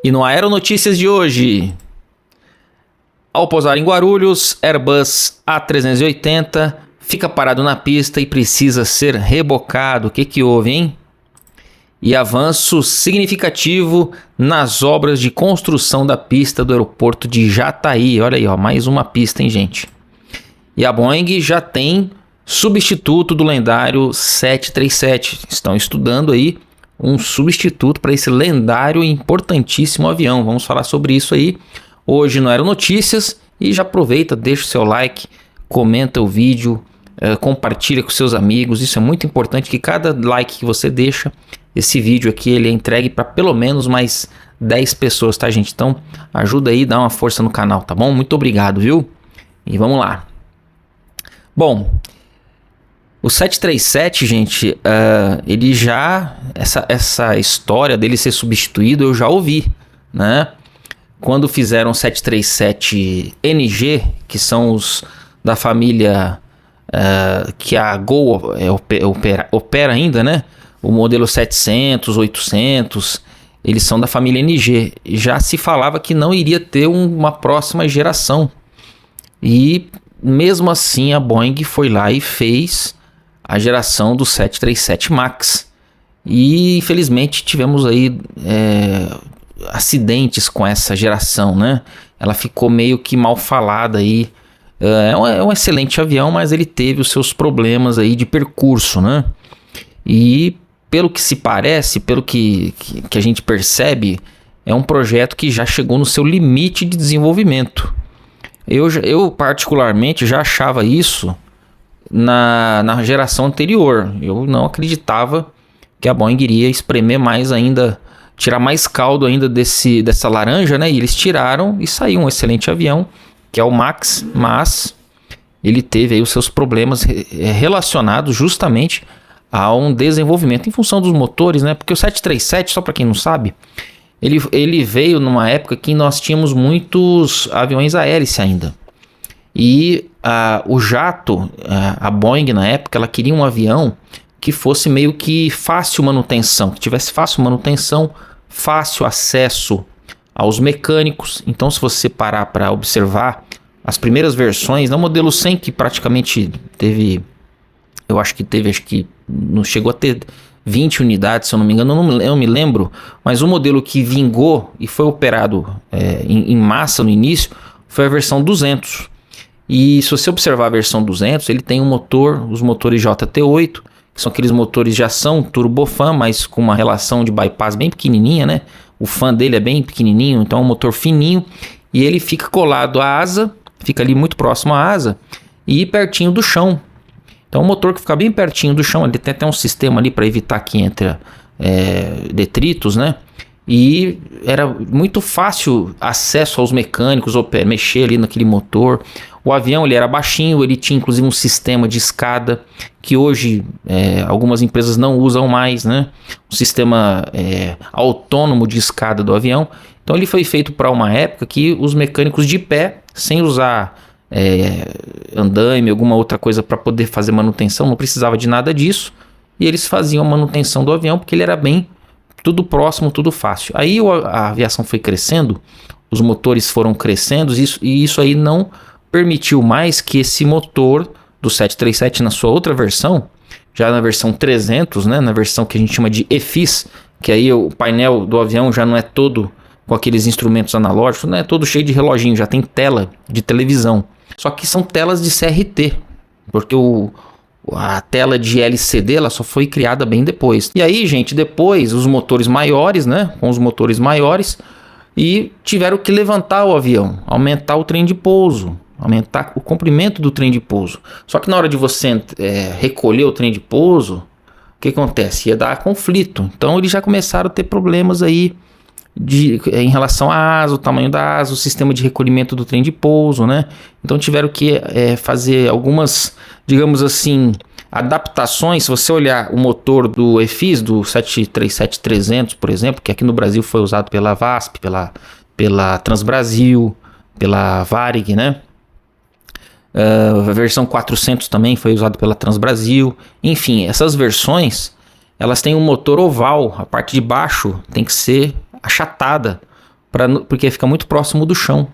E no Aeronotícias de hoje, ao pousar em Guarulhos, Airbus A380 fica parado na pista e precisa ser rebocado. O que houve, hein? E avanço significativo nas obras de construção da pista do aeroporto de Jataí. Olha aí, ó, mais uma pista, hein, gente? E a Boeing já tem substituto do lendário 737. Estão estudando aí um substituto para esse lendário e importantíssimo avião. Vamos falar sobre isso aí hoje no Aeronotícias. E já aproveita, deixa o seu like, comenta o vídeo, compartilha com seus amigos. Isso é muito importante, que cada like que você deixa, esse vídeo aqui ele é entregue para pelo menos mais 10 pessoas, tá, gente? Então ajuda aí, dá uma força no canal, tá bom? Muito obrigado, viu? E vamos lá. Bom, o 737, gente, ele já... Essa história dele ser substituído eu já ouvi, né? Quando fizeram o 737NG, que são os da família que a Gol opera ainda, né? O modelo 700, 800, eles são da família NG. Já se falava que não iria ter uma próxima geração. E mesmo assim a Boeing foi lá e fez a geração do 737 MAX. E infelizmente tivemos aí acidentes com essa geração, né? Ela ficou meio que mal falada aí. É um excelente avião, mas ele teve os seus problemas aí de percurso, né? E pelo que se parece, pelo que a gente percebe, é um projeto que já chegou no seu limite de desenvolvimento. Eu particularmente já achava isso na geração anterior. Eu não acreditava que a Boeing iria espremer mais ainda, tirar mais caldo ainda dessa laranja, né? E eles tiraram e saiu um excelente avião, que é o MAX, mas ele teve aí os seus problemas relacionados justamente a um desenvolvimento em função dos motores, né? Porque o 737, só para quem não sabe, ele veio numa época que nós tínhamos muitos aviões a hélice ainda. E o jato, a Boeing na época, ela queria um avião que fosse meio que fácil manutenção, que tivesse fácil manutenção, fácil acesso aos mecânicos. Então, se você parar para observar as primeiras versões, no modelo 100 que praticamente teve, acho que não chegou a ter 20 unidades, se eu não me engano, eu não me lembro, mas o modelo que vingou e foi operado em massa no início foi a versão 200. E se você observar a versão 200, ele tem os motores JT8, que são aqueles motores de ação turbofan, mas com uma relação de bypass bem pequenininha, né? O fan dele é bem pequenininho, então é um motor fininho, e ele fica colado à asa, fica ali muito próximo à asa e pertinho do chão. Então, o motor que fica bem pertinho do chão, ele tem até um sistema ali para evitar que entre detritos, né? E era muito fácil acesso aos mecânicos, mexer ali naquele motor. O avião ele era baixinho, ele tinha inclusive um sistema de escada que hoje algumas empresas não usam mais, né? Um sistema autônomo de escada do avião. Então, ele foi feito para uma época que os mecânicos de pé, sem usar andaime, alguma outra coisa para poder fazer manutenção, não precisava de nada disso, e eles faziam a manutenção do avião porque ele era bem tudo próximo, tudo fácil. Aí a aviação foi crescendo, os motores foram crescendo, e isso aí não permitiu mais que esse motor do 737 na sua outra versão, já na versão 300, né, na versão que a gente chama de EFIS, que aí o painel do avião já não é todo com aqueles instrumentos analógicos, não é todo cheio de reloginho, já tem tela de televisão. Só que são telas de CRT, porque a tela de LCD ela só foi criada bem depois. E aí, gente, depois os motores maiores, né, com os motores maiores, e tiveram que levantar o avião, aumentar o trem de pouso, aumentar o comprimento do trem de pouso. Só que na hora de você recolher o trem de pouso, o que acontece? Ia dar conflito. Então eles já começaram a ter problemas aí em relação à asa, o tamanho da asa, o sistema de recolhimento do trem de pouso, né? Então tiveram que fazer algumas, digamos assim, adaptações. Se você olhar o motor do EFIS, do 737-300, por exemplo, que aqui no Brasil foi usado pela VASP, pela Transbrasil, pela Varig, né? A versão 400 também foi usado pela Transbrasil. Enfim, essas versões, elas têm um motor oval. A parte de baixo tem que ser achatada, porque fica muito próximo do chão.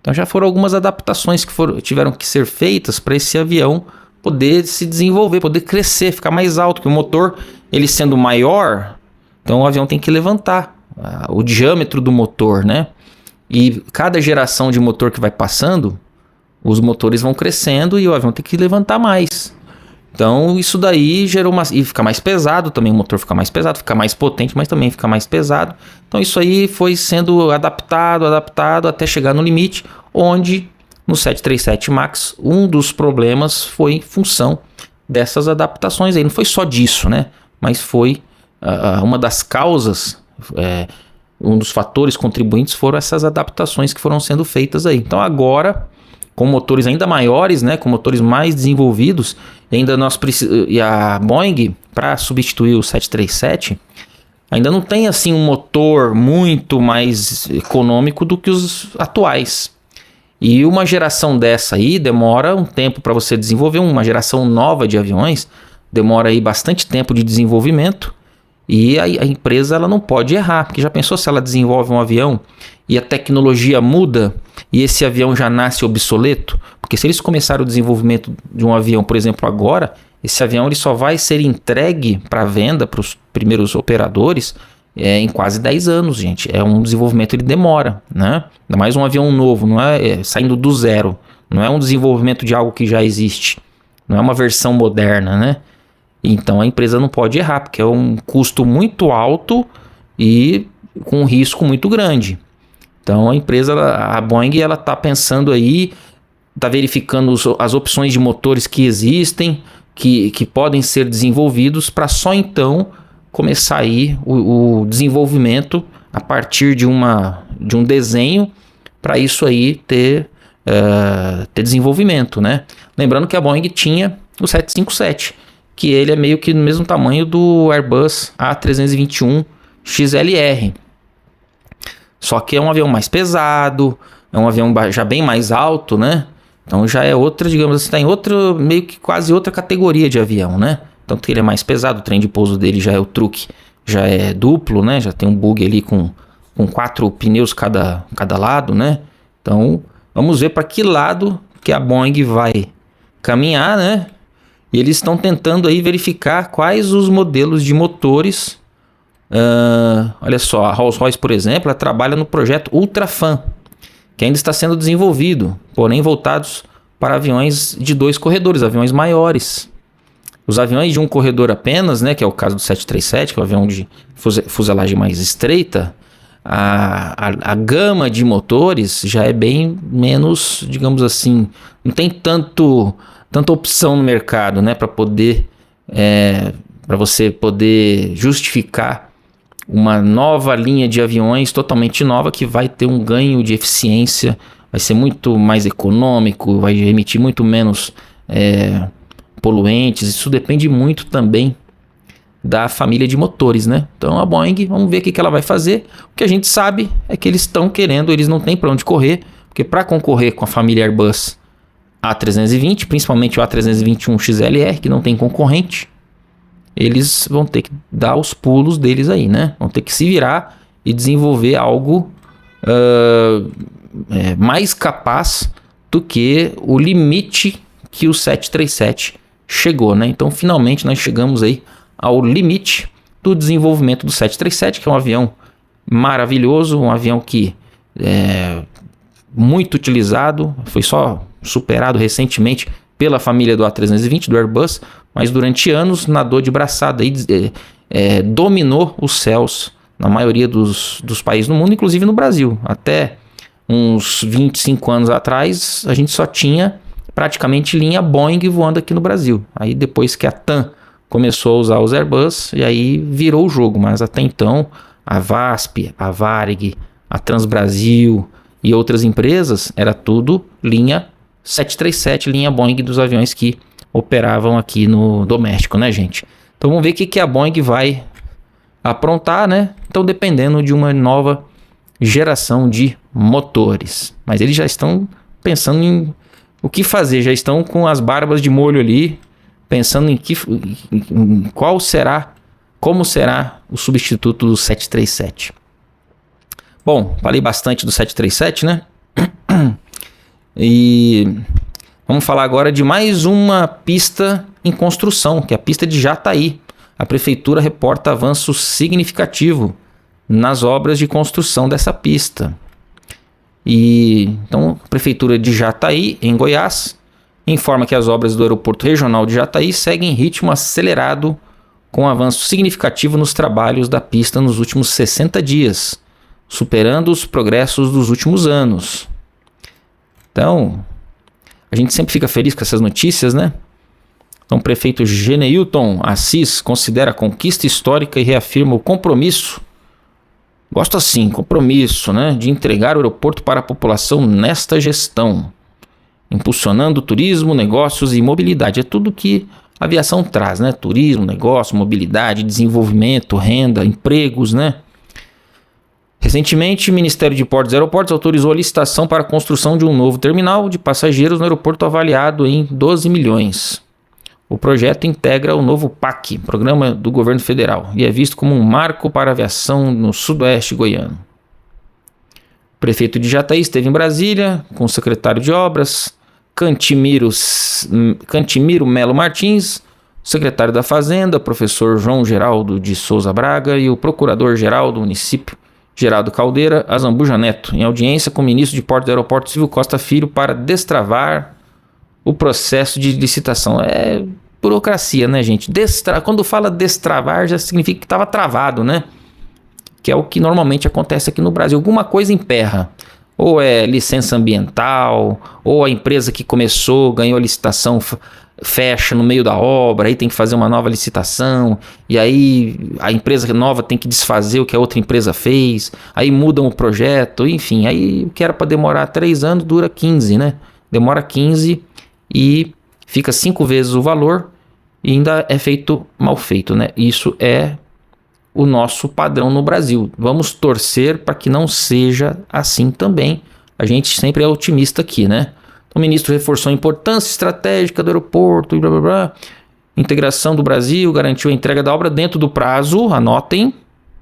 Então já foram algumas adaptações que tiveram que ser feitas para esse avião poder se desenvolver, poder crescer, ficar mais alto, porque o motor, ele sendo maior, então o avião tem que levantar o diâmetro do motor, né? E cada geração de motor que vai passando, os motores vão crescendo e o avião tem que levantar mais. Então isso daí gerou e fica mais pesado também, o motor fica mais pesado, fica mais potente, mas também fica mais pesado. Então isso aí foi sendo adaptado até chegar no limite, onde no 737 MAX um dos problemas foi em função dessas adaptações aí. Não foi só disso, né? Mas foi uma das causas, um dos fatores contribuintes foram essas adaptações que foram sendo feitas aí. Então agora, com motores ainda maiores, né, com motores mais desenvolvidos, e a Boeing, para substituir o 737, ainda não tem assim um motor muito mais econômico do que os atuais. E uma geração dessa aí demora um tempo para você desenvolver, uma geração nova de aviões demora aí bastante tempo de desenvolvimento. E a empresa ela não pode errar, porque já pensou se ela desenvolve um avião e a tecnologia muda e esse avião já nasce obsoleto? Porque se eles começarem o desenvolvimento de um avião, por exemplo, agora, esse avião ele só vai ser entregue para venda para os primeiros operadores em quase 10 anos, gente. É um desenvolvimento, ele demora, né? Ainda mais um avião novo, não saindo do zero. Não é um desenvolvimento de algo que já existe. Não é uma versão moderna, né? Então a empresa não pode errar, porque é um custo muito alto e com um risco muito grande. Então a empresa, a Boeing, ela está pensando aí, está verificando as opções de motores que existem, que podem ser desenvolvidos, para só então começar aí o desenvolvimento a partir de um desenho, para isso aí ter desenvolvimento, né? Lembrando que a Boeing tinha o 757, que ele é meio que no mesmo tamanho do Airbus A321 XLR. Só que é um avião mais pesado, é um avião já bem mais alto, né? Então já é outra, digamos assim, está em outra, meio que quase outra categoria de avião, né? Tanto que ele é mais pesado, o trem de pouso dele já é o truque, já é duplo, né? Já tem um bug ali com 4 pneus cada lado, né? Então vamos ver para que lado que a Boeing vai caminhar, né? E eles estão tentando aí verificar quais os modelos de motores. Olha só, a Rolls-Royce, por exemplo, ela trabalha no projeto UltraFan, que ainda está sendo desenvolvido, porém voltados para aviões de 2 corredores, aviões maiores. Os aviões de um corredor apenas, né, que é o caso do 737, que é um avião de fuselagem mais estreita, a gama de motores já é bem menos, digamos assim, não tem tanta opção no mercado, né, para você poder justificar uma nova linha de aviões totalmente nova que vai ter um ganho de eficiência, vai ser muito mais econômico, vai emitir muito menos poluentes. Isso depende muito também da família de motores, né? Então a Boeing, vamos ver o que ela vai fazer. O que a gente sabe é que eles estão querendo, eles não têm para onde correr, porque para concorrer com a família Airbus A320, principalmente o A321 XLR, que não tem concorrente, eles vão ter que dar os pulos deles aí, né? Vão ter que se virar e desenvolver algo mais capaz do que o limite que o 737 chegou, né? Então, finalmente, nós chegamos aí ao limite do desenvolvimento do 737, que é um avião maravilhoso, um avião que é muito utilizado, foi só superado recentemente pela família do A320, do Airbus, mas durante anos nadou de braçada e dominou os céus na maioria dos países do mundo, inclusive no Brasil. Até uns 25 anos atrás, a gente só tinha praticamente linha Boeing voando aqui no Brasil. Aí depois que a TAM começou a usar os Airbus, e aí virou o jogo, mas até então a VASP, a Varig, a Transbrasil e outras empresas, era tudo linha 737, linha Boeing dos aviões que operavam aqui no doméstico, né, gente? Então vamos ver o que a Boeing vai aprontar, né? Então dependendo de uma nova geração de motores. Mas eles já estão pensando em o que fazer, já estão com as barbas de molho ali, pensando em como será o substituto do 737. Bom, falei bastante do 737, né? E vamos falar agora de mais uma pista em construção, que é a pista de Jataí. A prefeitura reporta avanço significativo nas obras de construção dessa pista. Então, a prefeitura de Jataí, em Goiás, informa que as obras do aeroporto regional de Jataí seguem em ritmo acelerado, com avanço significativo nos trabalhos da pista nos últimos 60 dias, superando os progressos dos últimos anos. Então, a gente sempre fica feliz com essas notícias, né? Então, o prefeito Geneilton Assis considera a conquista histórica e reafirma o compromisso, gosto assim, compromisso, né, de entregar o aeroporto para a população nesta gestão, impulsionando turismo, negócios e mobilidade. É tudo que a aviação traz, né? Turismo, negócio, mobilidade, desenvolvimento, renda, empregos, né? Recentemente, o Ministério de Portos e Aeroportos autorizou a licitação para a construção de um novo terminal de passageiros no aeroporto avaliado em 12 milhões. O projeto integra o novo PAC, Programa do Governo Federal, e é visto como um marco para a aviação no sudoeste goiano. O prefeito de Jataí esteve em Brasília com o secretário de Obras, Cantimiro Melo Martins, o secretário da Fazenda, professor João Geraldo de Souza Braga e o procurador-geral do município, Geraldo Caldeira Azambuja Neto, em audiência com o ministro de Portos e Aeroportos Silvio Costa Filho para destravar o processo de licitação. É burocracia, né, gente? Quando fala destravar, já significa que estava travado, né? Que é o que normalmente acontece aqui no Brasil. Alguma coisa emperra. Ou é licença ambiental, ou a empresa que começou, ganhou a licitação, fecha no meio da obra, aí tem que fazer uma nova licitação, e aí a empresa nova tem que desfazer o que a outra empresa fez, aí mudam o projeto, enfim, aí o que era para demorar 3 anos dura 15, né? Demora 15 e fica 5 vezes o valor e ainda é feito mal feito, né? Isso é o nosso padrão no Brasil. Vamos torcer para que não seja assim também. A gente sempre é otimista aqui, né? O ministro reforçou a importância estratégica do aeroporto e blá blá blá. Integração do Brasil, garantiu a entrega da obra dentro do prazo, anotem.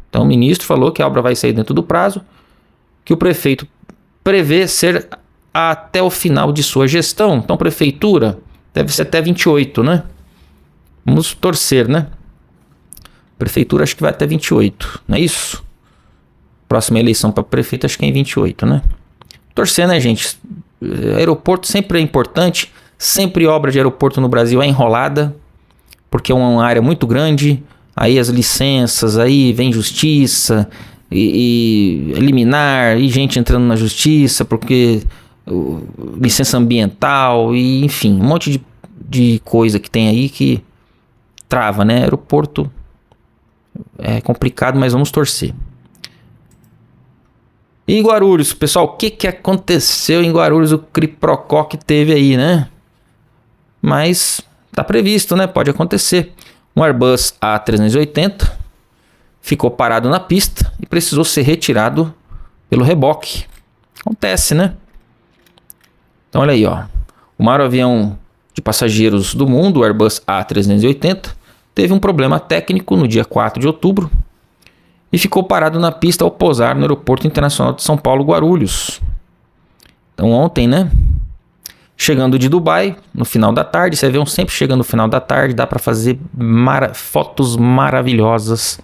Então o ministro falou que a obra vai sair dentro do prazo, que o prefeito prevê ser até o final de sua gestão. Então prefeitura deve ser até 28, né? Vamos torcer, né? Prefeitura acho que vai até 28, não é isso? Próxima eleição para prefeito acho que é em 28, né? Torcer, né, gente? Aeroporto sempre é importante, sempre obra de aeroporto no Brasil é enrolada, porque é uma área muito grande, aí as licenças, aí vem justiça, e liminar, e gente entrando na justiça, porque licença ambiental, e enfim, um monte de coisa que tem aí que trava, né? Aeroporto é complicado, mas vamos torcer. E Guarulhos, pessoal, o que aconteceu em Guarulhos? O Criprocó que teve aí, né? Mas tá previsto, né? Pode acontecer. Um Airbus A380 ficou parado na pista e precisou ser retirado pelo reboque. Acontece, né? Então olha aí, ó. O maior avião de passageiros do mundo, o Airbus A380, teve um problema técnico no dia 4 de outubro e ficou parado na pista ao pousar no Aeroporto Internacional de São Paulo, Guarulhos. Então ontem, né? Chegando de Dubai, no final da tarde, esse avião sempre chega no final da tarde, dá para fazer fotos maravilhosas,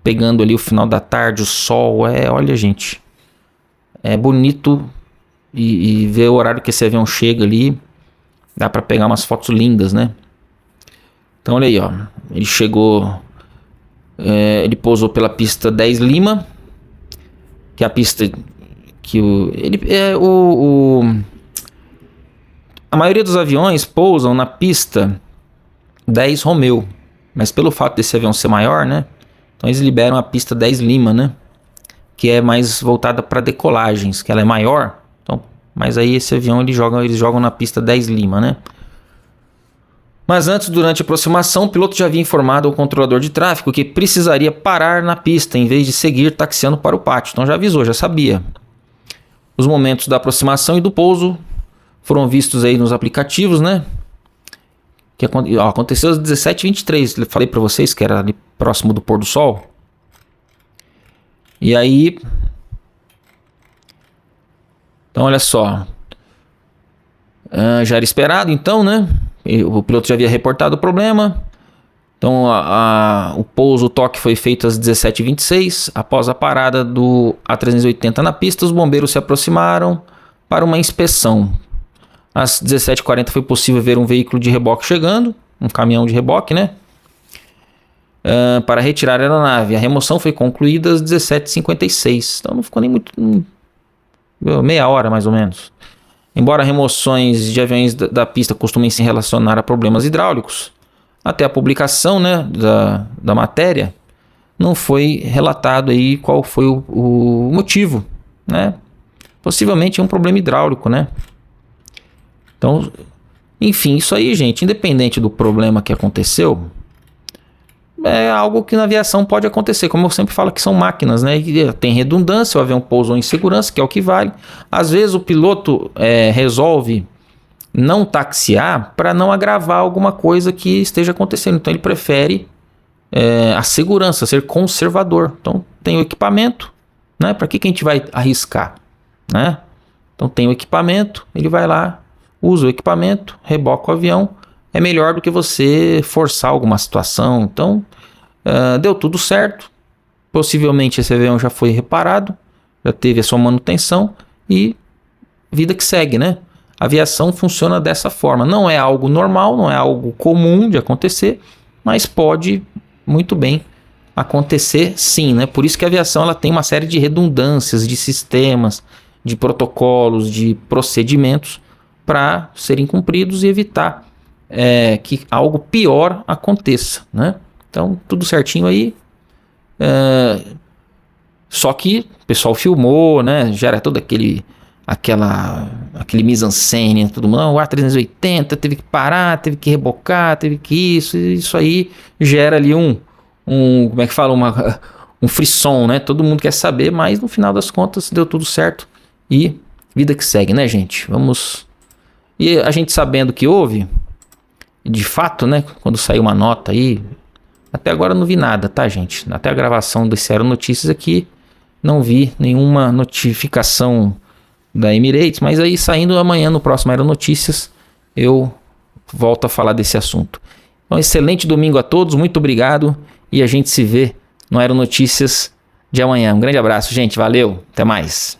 pegando ali o final da tarde, o sol, olha gente, é bonito e ver o horário que esse avião chega ali, dá para pegar umas fotos lindas, né? Então olha aí, ó, ele chegou, ele pousou pela pista 10 Lima, que é a pista que a maioria dos aviões pousam na pista 10 Romeo, mas pelo fato desse avião ser maior, né, então eles liberam a pista 10 Lima, né, que é mais voltada para decolagens, que ela é maior, então, mas aí esse avião eles jogam na pista 10 Lima, né. Mas antes, durante a aproximação, o piloto já havia informado ao controlador de tráfego que precisaria parar na pista em vez de seguir taxiando para o pátio. Então já avisou, já sabia. Os momentos da aproximação e do pouso foram vistos aí nos aplicativos, né? Que aconteceu às 17h23. Falei para vocês que era ali próximo do pôr do sol. E aí Então, olha só. Já era esperado, então, né? O piloto já havia reportado o problema. Então, o pouso, o toque foi feito às 17h26. Após a parada do A380 na pista, os bombeiros se aproximaram para uma inspeção. Às 17h40 foi possível ver um veículo de reboque chegando, um caminhão de reboque, né? Para retirar a aeronave. A remoção foi concluída às 17h56. Então, não ficou nem muito... meia hora, mais ou menos. Embora remoções de aviões da pista costumem se relacionar a problemas hidráulicos, até a publicação, né, da matéria, não foi relatado aí qual foi o motivo, né? Possivelmente é um problema hidráulico, né? Então, enfim, isso aí, gente, independente do problema que aconteceu, é algo que na aviação pode acontecer. Como eu sempre falo, que são máquinas, né? E tem redundância, o avião pousou em segurança, que é o que vale. Às vezes o piloto resolve não taxiar para não agravar alguma coisa que esteja acontecendo. Então ele prefere a segurança, ser conservador. Então tem o equipamento, né? Para que a gente vai arriscar, né? Então tem o equipamento, ele vai lá, usa o equipamento, reboca o avião. É melhor do que você forçar alguma situação. Então, deu tudo certo. Possivelmente esse avião já foi reparado, já teve a sua manutenção e vida que segue, né? A aviação funciona dessa forma. Não é algo normal, não é algo comum de acontecer, mas pode muito bem acontecer sim, né? Por isso que a aviação ela tem uma série de redundâncias, de sistemas, de protocolos, de procedimentos para serem cumpridos e evitar que algo pior aconteça, né? Então, tudo certinho aí. Só que o pessoal filmou, né? Gera todo aquele mise-en-scène, todo mundo, o A380 teve que parar, teve que rebocar, teve que isso aí gera ali como é que fala, um frisson, né? Todo mundo quer saber, mas no final das contas deu tudo certo e vida que segue, né, gente? Vamos... E a gente sabendo que houve, de fato, né, quando saiu uma nota aí, até agora não vi nada, tá, gente? Até a gravação desse Aero Notícias aqui, não vi nenhuma notificação da Emirates, mas aí saindo amanhã no próximo Aero Notícias, eu volto a falar desse assunto. Então, excelente domingo a todos, muito obrigado e a gente se vê no Aero Notícias de amanhã. Um grande abraço, gente, valeu, até mais.